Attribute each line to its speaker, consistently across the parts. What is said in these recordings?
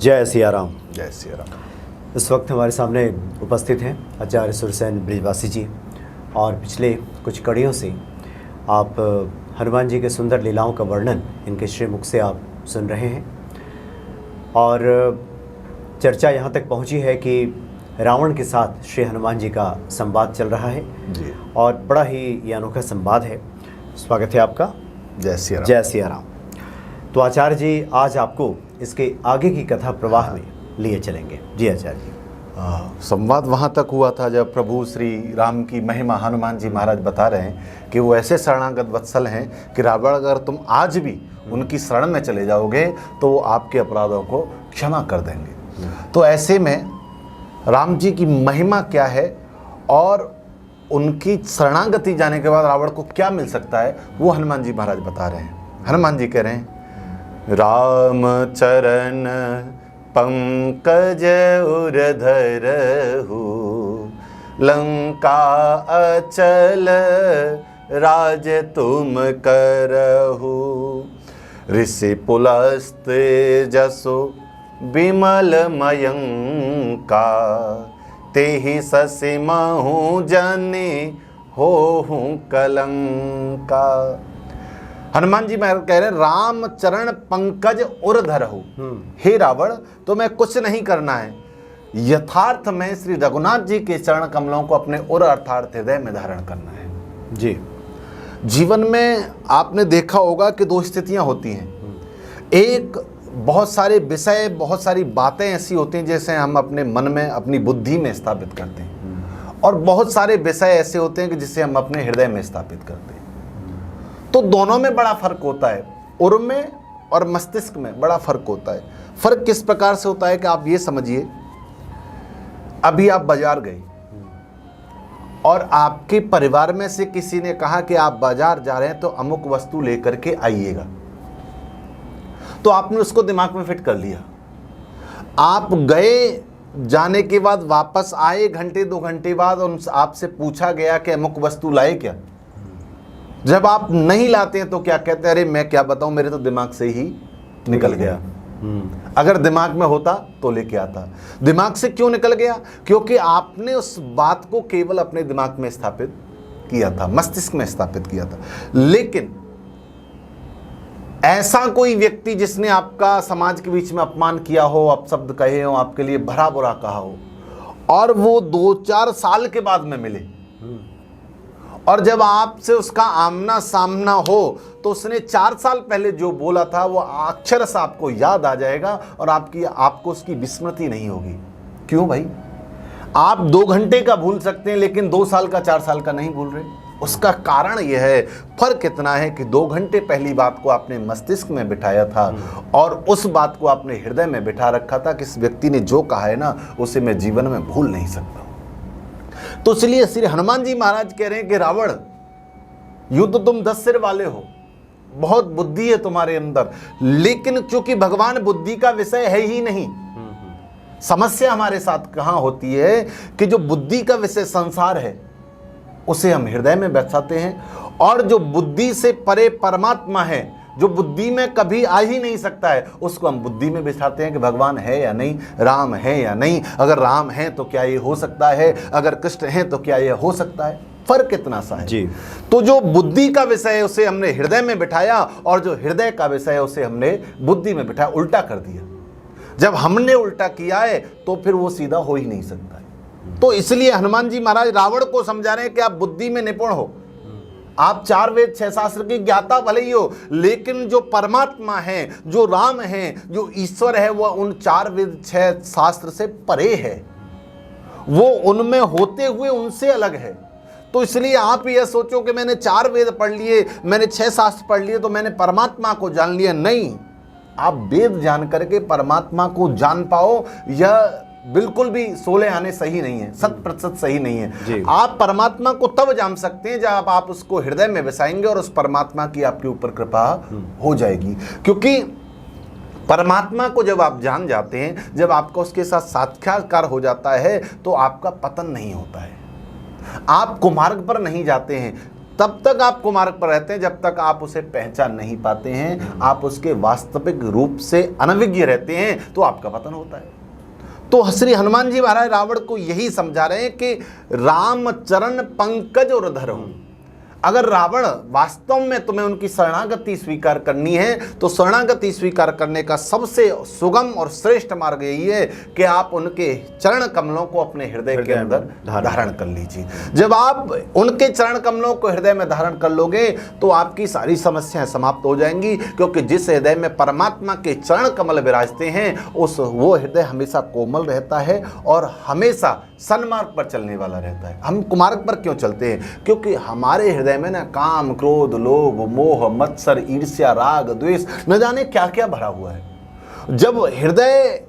Speaker 1: जय सिया राम।
Speaker 2: जय सिया राम।
Speaker 1: इस वक्त हमारे सामने उपस्थित हैं आचार्य सुरसेन ब्रिजवासी जी, और पिछले कुछ कड़ियों से आप हनुमान जी के सुंदर लीलाओं का वर्णन इनके श्रीमुख से आप सुन रहे हैं। और चर्चा यहाँ तक पहुँची है कि रावण के साथ श्री हनुमान जी का संवाद चल रहा है
Speaker 2: जी।
Speaker 1: और बड़ा ही ये अनोखा संवाद है। स्वागत है आपका।
Speaker 2: जय सिया राम।
Speaker 1: जय सिया राम। तो आचार्य जी आज आपको इसके आगे की कथा प्रवाह में लिए चलेंगे। जी आचार्य जी।
Speaker 2: संवाद वहाँ तक हुआ था जब प्रभु श्री राम की महिमा हनुमान जी महाराज बता रहे हैं कि वो ऐसे शरणागत वत्सल हैं कि रावण अगर तुम आज भी उनकी शरण में चले जाओगे तो वो आपके अपराधों को क्षमा कर देंगे। तो ऐसे में राम जी की महिमा क्या है और उनकी शरणागति जाने के बाद रावण को क्या मिल सकता है वो हनुमान जी महाराज बता रहे हैं। हनुमान जी कह रहे हैं, राम चरण पंकज उर धरहु, लंका अचल राज तुम करहु, ऋषि पुलस्ते जसो विमल मयंका, तेहि ससि महु जनि होहु कलंका। हनुमान जी मैं कह रहे हैं, राम चरण पंकज उर धरहु। हे रावण, तो मैं कुछ नहीं करना है, यथार्थ में श्री रघुनाथ जी के चरण कमलों को अपने उर अर्थात हृदय में धारण करना है।
Speaker 1: जी।
Speaker 2: जीवन में आपने देखा होगा कि दो स्थितियां होती हैं। एक, बहुत सारे विषय, बहुत सारी बातें ऐसी होती हैं जैसे हम अपने मन में, अपनी बुद्धि में स्थापित करते हैं, और बहुत सारे विषय ऐसे होते हैं कि जिसे हम अपने हृदय में स्थापित करते हैं। तो दोनों में बड़ा फर्क होता है, उर में और मस्तिष्क में बड़ा फर्क होता है। फर्क किस प्रकार से होता है कि आप ये समझिए, अभी आप बाजार गए और आपके परिवार में से किसी ने कहा कि आप बाजार जा रहे हैं तो अमुक वस्तु लेकर के आइएगा, तो आपने उसको दिमाग में फिट कर लिया। आप गए, जाने के बाद वापस आए, घंटे 2 घंटे बाद उन आपसे पूछा गया कि अमुक वस्तु लाए क्या। जब आप नहीं लाते हैं तो क्या कहते हैं, अरे मैं क्या बताऊं, मेरे तो दिमाग से ही निकल गया। अगर दिमाग में होता तो लेके आता। दिमाग से क्यों निकल गया? क्योंकि आपने उस बात को केवल अपने दिमाग में स्थापित किया था, मस्तिष्क में स्थापित किया था। लेकिन ऐसा कोई व्यक्ति जिसने आपका समाज के बीच में अपमान किया हो, अपशब्द कहे हो, आपके लिए भला बुरा कहा हो, और वो 2-4 साल के बाद में मिले, और जब आपसे उसका आमना सामना हो तो उसने 4 साल पहले जो बोला था वो अक्षरशः आपको याद आ जाएगा और आपको उसकी विस्मृति नहीं होगी। क्यों भाई? आप 2 घंटे का भूल सकते हैं लेकिन 2 साल का, 4 साल का नहीं भूल रहे। उसका कारण यह है, फर्क इतना है कि 2 घंटे पहली बात को आपने मस्तिष्क में बिठाया था और उस बात को आपने हृदय में बिठा रखा था कि इस व्यक्ति ने जो कहा है ना, उसे मैं जीवन में भूल नहीं सकता। तो इसलिए श्री हनुमान जी महाराज कह रहे हैं कि रावण, यूं तो तुम 10 सिर वाले हो, बहुत बुद्धि है तुम्हारे अंदर, लेकिन क्योंकि भगवान बुद्धि का विषय है ही नहीं। समस्या हमारे साथ कहां होती है कि जो बुद्धि का विषय संसार है उसे हम हृदय में बैठाते हैं, और जो बुद्धि से परे परमात्मा है, जो बुद्धि में कभी आ ही नहीं सकता है, उसको हम बुद्धि में बिठाते हैं कि भगवान है या नहीं, राम है या नहीं, अगर राम है तो क्या ये हो सकता है, अगर कृष्ण है तो क्या ये हो सकता है। फर्क इतना सा है
Speaker 1: जी।
Speaker 2: तो जो बुद्धि का विषय है उसे हमने हृदय में बिठाया, और जो हृदय का विषय है उसे हमने बुद्धि में बिठाया, उल्टा कर दिया। जब हमने उल्टा किया है तो फिर वो सीधा हो ही नहीं सकता है। तो इसलिए हनुमान जी महाराज रावण को समझा रहे हैं कि आप बुद्धि में निपुण हो, आप 4 वेद 6 शास्त्र की ज्ञाता भले ही हो, लेकिन जो परमात्मा है, जो राम है, जो ईश्वर है, वह उन 4 वेद 6 शास्त्र से परे है, वो उनमें होते हुए उनसे अलग है। तो इसलिए आप यह सोचो कि मैंने 4 वेद पढ़ लिए, मैंने 6 शास्त्र पढ़ लिए तो मैंने परमात्मा को जान लिया। नहीं, आप वेद जान करके परमात्मा को जान पाओ, यह बिल्कुल भी 16 आने सही नहीं है, 100% सही नहीं है। आप परमात्मा को तब जान सकते हैं जब आप उसको हृदय में बसाएंगे और उस परमात्मा की आपके ऊपर कृपा हो जाएगी। क्योंकि परमात्मा को जब आप जान जाते हैं, जब आपका उसके साथ साक्षात्कार हो जाता है, तो आपका पतन नहीं होता है, आप कुमार्ग पर नहीं जाते हैं, तब तक आप कुमार्ग पर रहते हैं जब तक आप उसे पहचान नहीं पाते हैं, आप उसके वास्तविक रूप से अनभिज्ञ रहते हैं, तो आपका पतन होता है। तो श्री हनुमान जी महाराज रावण को यही समझा रहे हैं कि राम चरण पंकज और धरो। अगर रावण वास्तव में तुम्हें उनकी शरणागति स्वीकार करनी है तो शरणागति स्वीकार करने का सबसे सुगम और श्रेष्ठ मार्ग यही है कि आप उनके चरण कमलों को अपने हृदय के अंदर धारण कर लीजिए। जब आप उनके चरण कमलों को हृदय में धारण कर लोगे तो आपकी सारी समस्याएं समाप्त हो जाएंगी, क्योंकि जिस हृदय में परमात्मा के चरण कमल विराजते हैं वो हृदय हमेशा कोमल रहता है और हमेशा सन्मार्ग पर चलने वाला रहता है। हम कुमार्ग पर क्यों चलते हैं? क्योंकि हमारे हृदय में ना काम, क्रोध, लोभ, मोह, मत्सर, ईर्ष्या, राग, द्वेष, न जाने क्या क्या भरा हुआ है। जब हृदय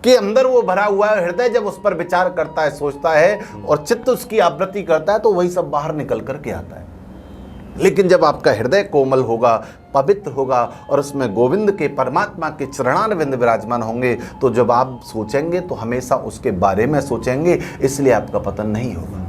Speaker 2: के अंदर वो भरा हुआ है, हृदय जब उस पर विचार करता है, सोचता है और चित्त उसकी आवृत्ति करता है तो वही सब बाहर निकल करके आता है। लेकिन जब आपका हृदय कोमल होगा, पवित्र होगा और उसमें गोविंद के, परमात्मा के चरणारविंद विराजमान होंगे, तो जब आप सोचेंगे तो हमेशा उसके बारे में सोचेंगे, इसलिए आपका पतन नहीं होगा।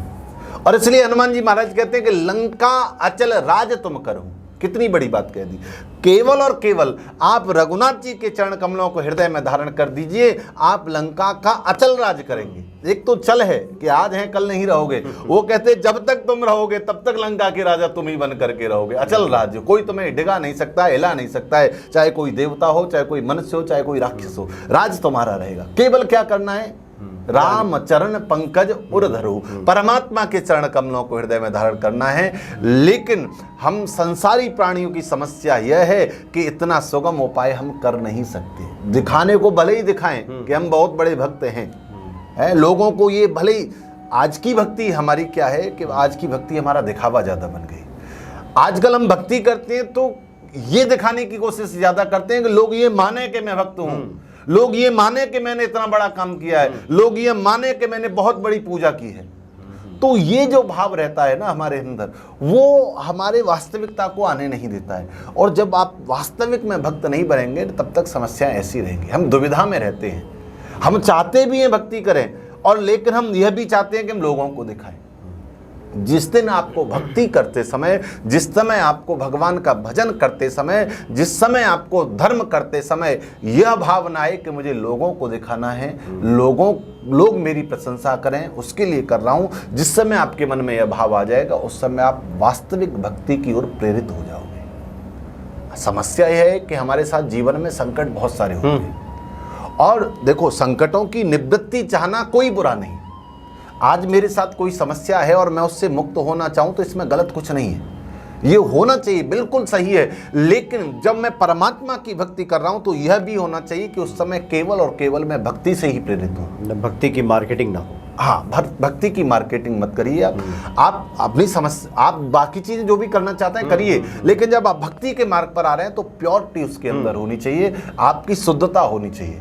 Speaker 2: और इसलिए हनुमान जी महाराज कहते हैं कि लंका अचल राज तुम करो। कितनी बड़ी बात कह दी। केवल और केवल आप रघुनाथ जी के चरण कमलों को हृदय में धारण कर दीजिए, आप लंका का अचल राज करेंगे। एक तो चल है कि आज हैं कल नहीं रहोगे, वो कहते जब तक तुम रहोगे तब तक लंका के राजा तुम ही बन करके रहोगे। अचल राज्य, कोई तुम्हें डिगा नहीं सकता, हिला नहीं सकता है, चाहे कोई देवता हो, चाहे कोई मनुष्य हो, चाहे कोई राक्षस हो, राज तुम्हारा रहेगा। केवल क्या करना है? राम चरण पंकज उर धरो, परमात्मा के चरण कमलों को हृदय में धारण करना है। लेकिन हम संसारी प्राणियों की समस्या यह है कि इतना सुगम उपाय हम कर नहीं सकते। दिखाने को भले ही दिखाएं कि हम बहुत बड़े भक्त हैं, लोगों को ये भले ही, आज की भक्ति हमारी क्या है कि आज की भक्ति हमारा दिखावा ज्यादा बन गई। आजकल हम भक्ति करते हैं तो ये दिखाने की कोशिश ज्यादा करते हैं कि लोग ये माने कि मैं भक्त हूं, लोग ये माने कि मैंने इतना बड़ा काम किया है, लोग ये माने कि मैंने बहुत बड़ी पूजा की है। तो ये जो भाव रहता है ना हमारे अंदर, वो हमारे वास्तविकता को आने नहीं देता है। और जब आप वास्तविक में भक्त नहीं बनेंगे तब तक समस्याएं ऐसी रहेंगी। हम दुविधा में रहते हैं, हम चाहते भी हैं भक्ति करें और लेकिन हम यह भी चाहते हैं कि हम लोगों को दिखाएं। जिस दिन आपको भक्ति करते समय, जिस समय आपको भगवान का भजन करते समय, जिस समय आपको धर्म करते समय यह भावना है कि मुझे लोगों को दिखाना है, लोग मेरी प्रशंसा करें, उसके लिए कर रहा हूं, जिस समय आपके मन में यह भाव आ जाएगा उस समय आप वास्तविक भक्ति की ओर प्रेरित हो जाओगे। समस्या यह है कि हमारे साथ जीवन में संकट बहुत सारे होते हैं और देखो, संकटों की निवृत्ति चाहना कोई बुरा नहीं। आज मेरे साथ कोई समस्या है और मैं उससे मुक्त होना चाहूं तो इसमें गलत कुछ नहीं है, ये होना चाहिए, बिल्कुल सही है। लेकिन जब मैं परमात्मा की भक्ति कर रहा हूं तो यह भी होना चाहिए कि उस समय केवल और केवल मैं भक्ति से ही प्रेरित हूं।
Speaker 1: भक्ति की मार्केटिंग ना हो।
Speaker 2: हाँ, भक्ति की मार्केटिंग मत करिए। आप अपनी समस्या, आप बाकी चीजें जो भी करना चाहते हैं करिए, लेकिन जब आप भक्ति के मार्ग पर आ रहे हैं तो प्योरिटी उसके अंदर होनी चाहिए, आपकी शुद्धता होनी चाहिए।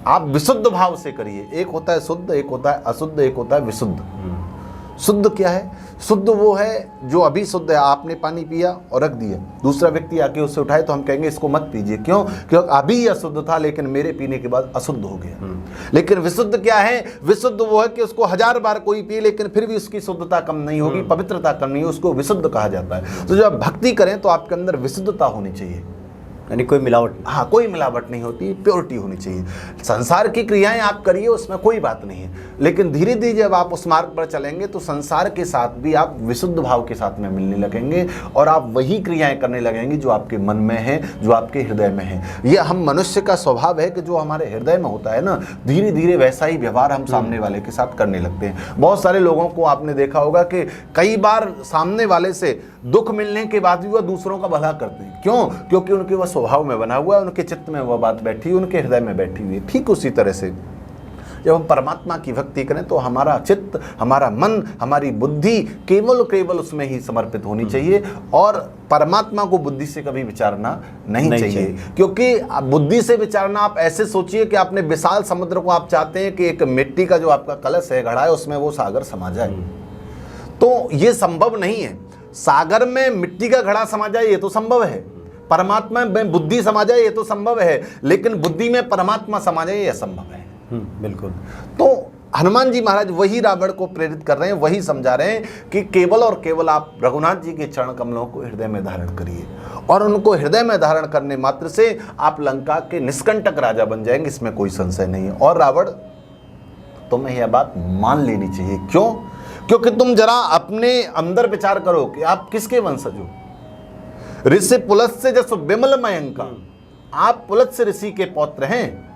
Speaker 2: आप विशुद्ध भाव से करिए। एक होता है शुद्ध, एक होता है अशुद्ध, एक होता है विशुद्ध। शुद्ध क्या है? शुद्ध वो है जो अभी शुद्ध है, आपने पानी पिया और रख दिया, दूसरा व्यक्ति आके उससे उठाए तो हम कहेंगे इसको मत पीजिए। क्यों? क्योंकि अभी अशुद्ध था लेकिन मेरे पीने के बाद अशुद्ध हो गया। लेकिन विशुद्ध क्या है? विशुद्ध वो है कि उसको 1000 बार कोई पिए लेकिन फिर भी उसकी शुद्धता कम नहीं होगी, पवित्रता कम नहीं होगी, उसको विशुद्ध कहा जाता है। तो जब आप भक्ति करें तो आपके अंदर विशुद्धता होनी चाहिए,
Speaker 1: यानी कोई मिलावट।
Speaker 2: हाँ, कोई मिलावट नहीं होती, प्योरिटी होनी चाहिए। संसार की क्रियाएं आप करिए, उसमें कोई बात नहीं है, लेकिन धीरे धीरे जब आप उस मार्ग पर चलेंगे तो संसार के साथ भी आप विशुद्ध भाव के साथ में मिलने लगेंगे और आप वही क्रियाएं करने लगेंगे जो आपके मन में है, जो आपके हृदय में है। यह हम मनुष्य का स्वभाव है कि जो हमारे हृदय में होता है ना, धीरे धीरे वैसा ही व्यवहार हम सामने वाले के साथ करने लगते हैं। बहुत सारे लोगों को आपने देखा होगा कि कई बार सामने वाले से दुख मिलने के बाद भी वह दूसरों का भला करते हैं। क्यों? क्योंकि उनके वह स्वभाव में बना हुआ है, उनके चित्त में वह बात बैठी हुई, उनके हृदय में बैठी हुई है। ठीक उसी तरह से जब हम परमात्मा की भक्ति करें तो हमारा चित्त, हमारा मन, हमारी बुद्धि केवल उसमें ही समर्पित होनी चाहिए और परमात्मा को बुद्धि से कभी विचारना नहीं चाहिए। क्योंकि बुद्धि से विचारना, आप ऐसे सोचिए कि आपने विशाल समुद्र को आप चाहते हैं कि एक मिट्टी का जो आपका कलश है, घड़ा है, उसमें वो सागर समा जाए, तो ये संभव नहीं है। सागर में मिट्टी का घड़ा समा जाए ये तो संभव है, परमात्मा में बुद्धि समा जाए ये तो संभव है, लेकिन बुद्धि में परमात्मा समा जाए ये असंभव है।
Speaker 1: बिल्कुल।
Speaker 2: तो हनुमान जी महाराज वही रावण को प्रेरित कर रहे हैं, वही समझा रहे हैं कि केवल और केवल आप रघुनाथ जी के चरण कमलों को हृदय में धारण करिए, और उनको हृदय में धारण करने मात्र से आप लंका के निष्कंटक राजा बन जाएंगे, इसमें कोई संशय नहीं है। और रावण, तुम्हें यह बात मान लेनी चाहिए। क्यों? क्योंकि तुम जरा अपने अंदर विचार करो कि आप किसके वंशज हो। ऋषि पुलत्स्य जसो विमल मयंका, आप पुलत्स्य ऋषि के पौत्र हैं,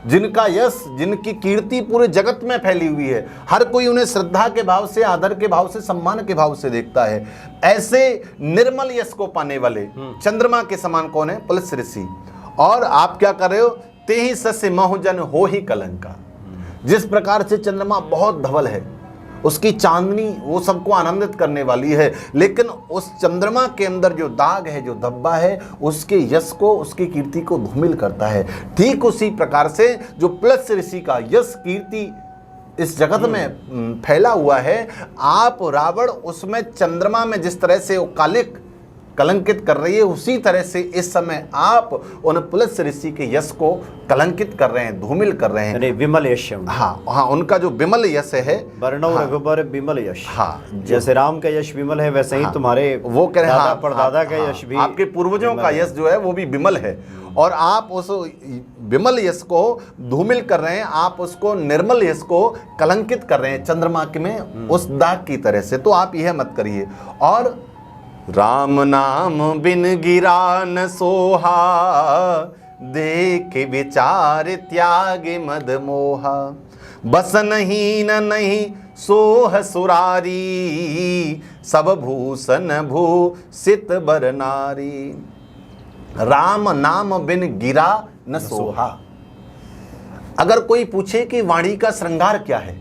Speaker 2: जिनका यश, जिनकी कीर्ति पूरे जगत में फैली हुई है। हर कोई उन्हें श्रद्धा के भाव से, आदर के भाव से, सम्मान के भाव से देखता है। ऐसे निर्मल यश को पाने वाले चंद्रमा के समान कौन है? पुलत्स्य ऋषि। और आप क्या कर रहे हो? ते ही सस्य महुजन हो ही कलंका। जिस प्रकार से चंद्रमा बहुत धवल है, उसकी चांदनी वो सबको आनंदित करने वाली है, लेकिन उस चंद्रमा के अंदर जो दाग है, जो धब्बा है, उसके यश को, उसकी कीर्ति को धूमिल करता है। ठीक उसी प्रकार से जो पुलत्स्य ऋषि का यश, कीर्ति इस जगत में फैला हुआ है, आप रावण उसमें चंद्रमा में जिस तरह से वो कालिक कलंकित कर रही है, उसी तरह से इस समय आप उन पुलत्स्य ऋषि के यश को कलंकित कर रहे हैं, धूमिल कर रहे हैं।
Speaker 1: विमल यश।
Speaker 2: हाँ, उनका जो विमल यश है,
Speaker 1: वर्णव रघुबर विमल यश।
Speaker 2: हाँ,
Speaker 1: जैसे राम का यश विमल है, वैसे ही तुम्हारे
Speaker 2: वो कह रहे हैं
Speaker 1: परदादा का यश भी,
Speaker 2: आपके पूर्वजों का यश जो है वो भी विमल है, और आप उस विमल यश को धूमिल कर रहे हैं, आप उसको निर्मल यश को कलंकित कर रहे हैं चंद्रमा में उस दाग की तरह से। तो आप यह मत करिए। और राम नाम बिन गिरा न सोहा, देख विचार त्याग मद मोहा, बसन हीन नहीं सोह सुरारी, सब भूषण भूषित बर नारी। राम नाम बिन गिरा न सोहा। अगर कोई पूछे कि वाणी का श्रृंगार क्या है,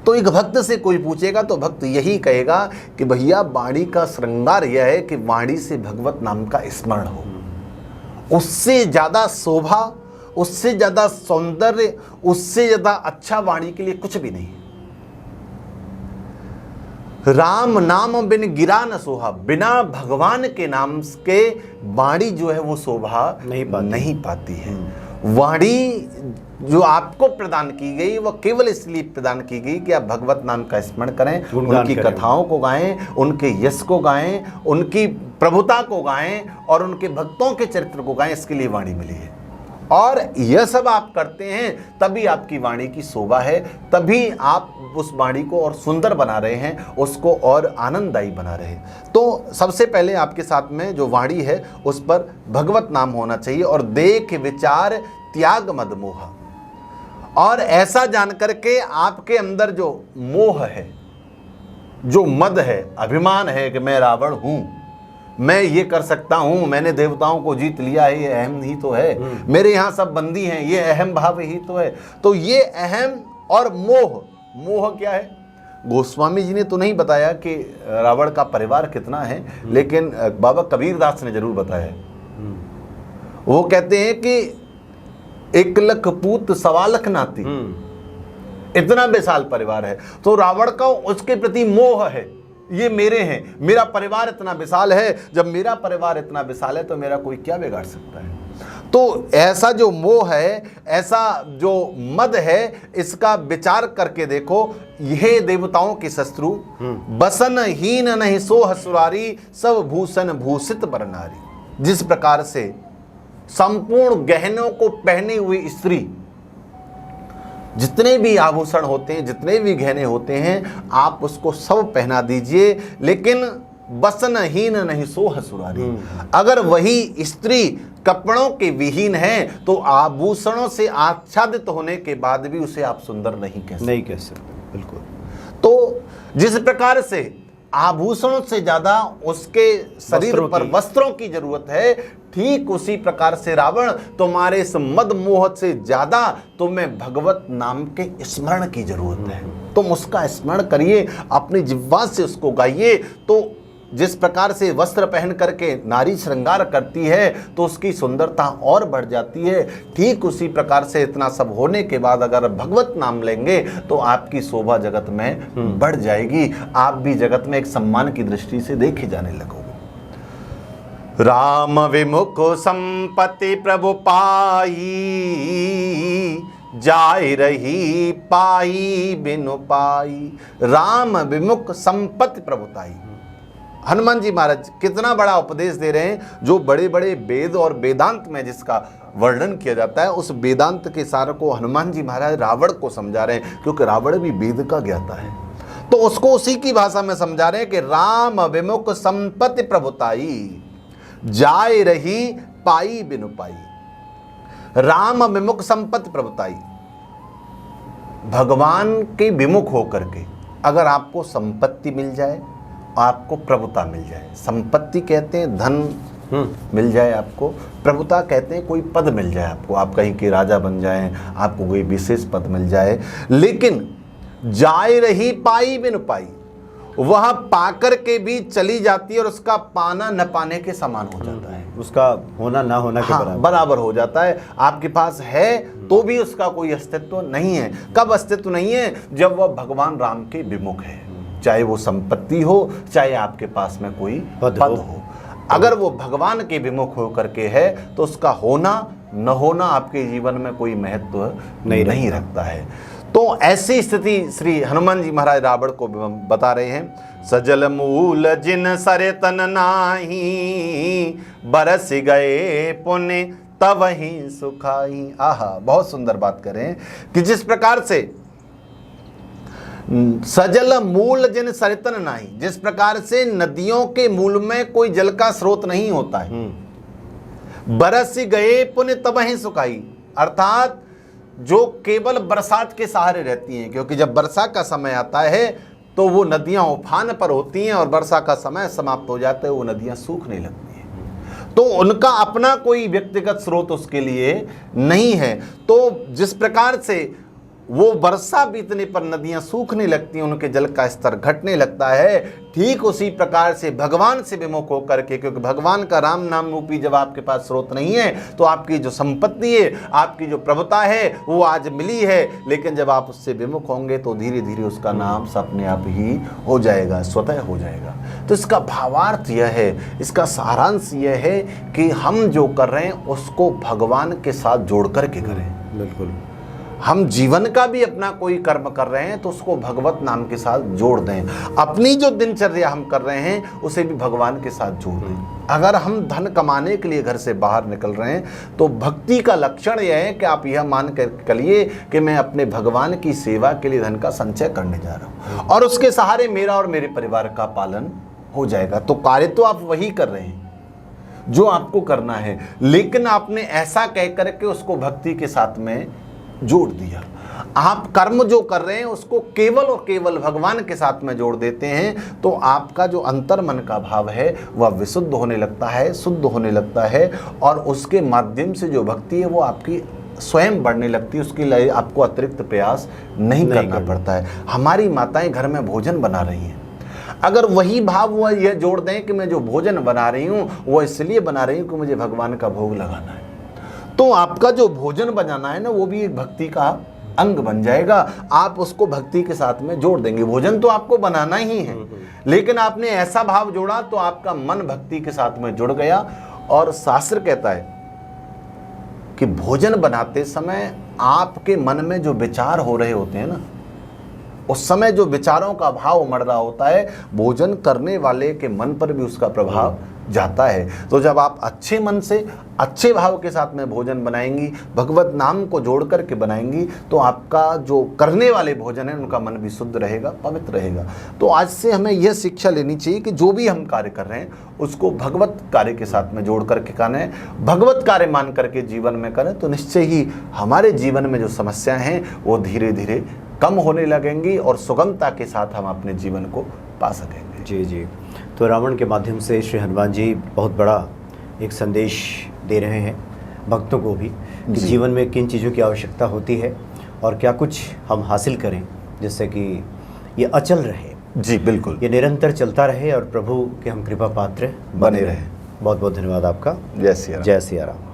Speaker 2: तो एक भक्त से कोई पूछेगा तो भक्त यही कहेगा कि भैया वाणी का श्रृंगार यह है कि वाणी से भगवत नाम का स्मरण हो। उससे ज्यादा शोभा, उससे ज्यादा सौंदर्य, उससे ज्यादा अच्छा वाणी के लिए कुछ भी नहीं। राम नाम बिन गिरा न सोहा, बिना भगवान के नाम के वाणी जो है वो शोभा नहीं पाती है। वाणी जो आपको प्रदान की गई वो केवल इसलिए प्रदान की गई कि आप भगवत नाम का स्मरण करें, उनकी कथाओं को गाएं, उनके यश को गाएं, उनकी प्रभुता को गाएं और उनके भक्तों के चरित्र को गाएं, इसके लिए वाणी मिली है। और यह सब आप करते हैं तभी आपकी वाणी की शोभा है, तभी आप उस वाणी को और सुंदर बना रहे हैं, उसको और आनंददायी बना रहे हैं। तो सबसे पहले आपके साथ में जो वाणी है उस पर भगवत नाम होना चाहिए। और देख विचार त्याग मद मोह, और ऐसा जान करके आपके अंदर जो मोह है, जो मद है, अभिमान है कि मैं रावण हूं, मैं ये कर सकता हूं, मैंने देवताओं को जीत लिया है, ये अहम ही तो है, मेरे यहाँ सब बंदी हैं, ये अहम भाव ही तो है। तो ये अहम और मोह, मोह क्या है? गोस्वामी जी ने तो नहीं बताया कि रावण का परिवार कितना है, लेकिन बाबा कबीरदास ने जरूर बताया। वो कहते हैं कि 1 लख पूत 1.25 लाख नाती, इतना विशाल परिवार है। तो रावण का उसके प्रति मोह है, ये मेरे हैं, मेरा परिवार इतना विशाल है, जब मेरा परिवार इतना विशाल है तो मेरा कोई क्या बिगाड़ सकता है। तो ऐसा जो मोह है, ऐसा जो मद है, इसका विचार करके देखो। यह देवताओं के शत्रु, बसन हीन नहीं सोह सुरारी, सब भूषण भूषित बर नारी। जिस प्रकार से संपूर्ण गहनों को पहने हुई स्त्री, जितने भी आभूषण होते हैं, जितने भी गहने होते हैं, आप उसको सब पहना दीजिए, लेकिन बसनहीन नहीं सोह सुरारी। अगर वही स्त्री कपड़ों के विहीन है तो आभूषणों से आच्छादित होने के बाद भी उसे आप सुंदर नहीं कह सकते। बिल्कुल। तो जिस प्रकार से आभूषणों से ज्यादा उसके शरीर पर वस्त्रों की जरूरत है, ठीक उसी प्रकार से रावण तुम्हारे इस मद मोह से ज्यादा तुम्हें भगवत नाम के स्मरण की जरूरत है। तुम उसका स्मरण करिए, अपनी जिह्वा से उसको गाइए। तो जिस प्रकार से वस्त्र पहन करके नारी श्रृंगार करती है तो उसकी सुंदरता और बढ़ जाती है, ठीक उसी प्रकार से इतना सब होने के बाद अगर भगवत नाम लेंगे तो आपकी शोभा जगत में बढ़ जाएगी। आप भी जगत में एक सम्मान की दृष्टि से देखे जाने लगोगे। राम विमुख संपत्ति प्रभु पाई, जाय रही पाई बिनु पाई, राम विमुख संपत्ति प्रभुताई। हनुमान जी महाराज कितना बड़ा उपदेश दे रहे हैं। जो बड़े बड़े वेद और वेदांत में जिसका वर्णन किया जाता है, उस वेदांत के सार को हनुमान जी महाराज रावण को समझा रहे हैं, क्योंकि रावण भी वेद का ज्ञाता है। तो उसको उसी की भाषा में समझा रहे हैं कि राम विमुख संपत्ति प्रभुताई, जाय रही पाई बिनु पाई। राम विमुख संपत्ति प्रभुताई, भगवान के विमुख होकर के अगर आपको संपत्ति मिल जाए, आपको प्रभुता मिल जाए। संपत्ति कहते हैं धन मिल जाए आपको, प्रभुता कहते हैं कोई पद मिल जाए आपको, आप कहीं के राजा बन जाएं, आपको कोई विशेष पद मिल जाए। लेकिन जाय रही पाई बिनु पाई, वह पाकर के भी चली जाती है और उसका पाना न पाने के समान हो जाता है,
Speaker 1: उसका होना ना होना के
Speaker 2: बराबर हो जाता है। आपके पास है तो भी उसका कोई अस्तित्व नहीं है। कब अस्तित्व नहीं है? जब वह भगवान राम के विमुख है, चाहे वो संपत्ति हो, चाहे आपके पास में कोई पद हो। अगर वो भगवान के विमुख होकर के है तो उसका होना न होना आपके जीवन में कोई महत्व नहीं रखता है। तो ऐसी स्थिति श्री हनुमान जी महाराज रावण को बता रहे हैं। सजल मूल जिन सरे तन नाही, बरस गए पुण्य तब ही सुखाई। आहा, बहुत सुंदर बात करें कि जिस प्रकार से सजल मूल जिन सरितन नाही, जिस प्रकार से नदियों के मूल में कोई जल का स्रोत नहीं होता है, बरस गए पुण्य तब ही सुखाई, अर्थात जो केवल बरसात के सहारे रहती हैं, क्योंकि जब वर्षा का समय आता है तो वो नदियां उफान पर होती हैं और वर्षा का समय समाप्त हो जाता है, वो नदियां सूखने लगती हैं, तो उनका अपना कोई व्यक्तिगत स्रोत उसके लिए नहीं है। तो जिस प्रकार से वो वर्षा बीतने पर नदियां सूखने लगती हैं, उनके जल का स्तर घटने लगता है, ठीक उसी प्रकार से भगवान से विमुख होकर के, क्योंकि भगवान का राम नाम रूपी जब आपके पास स्रोत नहीं है तो आपकी जो संपत्ति है, आपकी जो प्रभुता है वो आज मिली है, लेकिन जब आप उससे विमुख होंगे तो धीरे धीरे उसका नाम अपने आप ही हो जाएगा, स्वतः हो जाएगा। तो इसका भावार्थ यह है, इसका सारांश यह है कि हम जो कर रहे हैं उसको भगवान के साथ जोड़ करके करें।
Speaker 1: बिल्कुल,
Speaker 2: हम जीवन का भी अपना कोई कर्म कर रहे हैं तो उसको भगवत नाम के साथ जोड़ दें। अपनी जो दिनचर्या हम कर रहे हैं उसे भी भगवान के साथ जोड़ दें। अगर हम धन कमाने के लिए घर से बाहर निकल रहे हैं तो भक्ति का लक्षण यह है कि आप यह मान कर चलिए कि मैं अपने भगवान की सेवा के लिए धन का संचय करने जा रहा हूँ और उसके सहारे मेरा और मेरे परिवार का पालन हो जाएगा। तो कार्य तो आप वही कर रहे हैं जो आपको करना है, लेकिन आपने ऐसा कह करके उसको भक्ति के साथ में जोड़ दिया। आप कर्म जो कर रहे हैं उसको केवल और केवल भगवान के साथ में जोड़ देते हैं, तो आपका जो अंतर मन का भाव है वह विशुद्ध होने लगता है, शुद्ध होने लगता है, और उसके माध्यम से जो भक्ति है वो आपकी स्वयं बढ़ने लगती है। उसके लिए आपको अतिरिक्त प्रयास नहीं करना पड़ता है। हमारी माताएं घर में भोजन बना रही हैं, अगर वही भाव वह यह जोड़ दें कि मैं जो भोजन बना रही हूँ वो इसलिए बना रही हूँ कि मुझे भगवान का भोग लगाना है, तो आपका जो भोजन बनाना है ना वो भी एक भक्ति का अंग बन जाएगा। आप उसको भक्ति के साथ में जोड़ देंगे। भोजन तो आपको बनाना ही है, लेकिन आपने ऐसा भाव जोड़ा तो आपका मन भक्ति के साथ में जुड़ गया। और शास्त्र कहता है कि भोजन बनाते समय आपके मन में जो विचार हो रहे होते हैं ना, उस समय जो विचारों का भाव उमड़ रहा होता है, भोजन करने वाले के मन पर भी उसका प्रभाव जाता है। तो जब आप अच्छे मन से अच्छे भाव के साथ में भोजन बनाएंगी, भगवत नाम को जोड़ करके बनाएंगी, तो आपका जो करने वाले भोजन है उनका मन भी शुद्ध रहेगा, पवित्र रहेगा। तो आज से हमें यह शिक्षा लेनी चाहिए कि जो भी हम कार्य कर रहे हैं उसको भगवत कार्य के साथ में जोड़ करके करें, भगवत कार्य मान करके जीवन में करें, तो निश्चय ही हमारे जीवन में जो समस्याएं हैं वो धीरे धीरे कम होने लगेंगी और सुगमता के साथ हम अपने जीवन को पा सकेंगे।
Speaker 1: जी जी। तो रावण के माध्यम से श्री हनुमान जी बहुत बड़ा एक संदेश दे रहे हैं भक्तों को भी कि जीवन में किन चीज़ों की आवश्यकता होती है और क्या कुछ हम हासिल करें जिससे कि ये अचल रहे।
Speaker 2: जी बिल्कुल,
Speaker 1: ये निरंतर चलता रहे और प्रभु के हम कृपा पात्र बने रहे। बहुत बहुत धन्यवाद आपका।
Speaker 2: जय सिया राम।
Speaker 1: जय सिया राम।